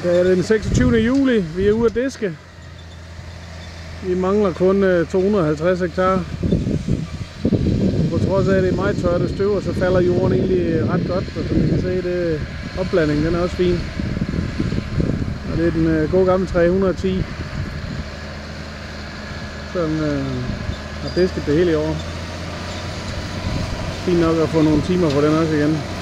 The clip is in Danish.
Det er den 26. juli. Vi er ude at diske. Vi mangler kun 250 hektar. På trods af, at det er meget tørt og støv, så falder jorden egentlig ret godt. Og som I kan se, det opblandingen den er også fin. Og det er den gode gamle 310, som har disket det hele i år. Fint nok at få nogle timer på den også igen.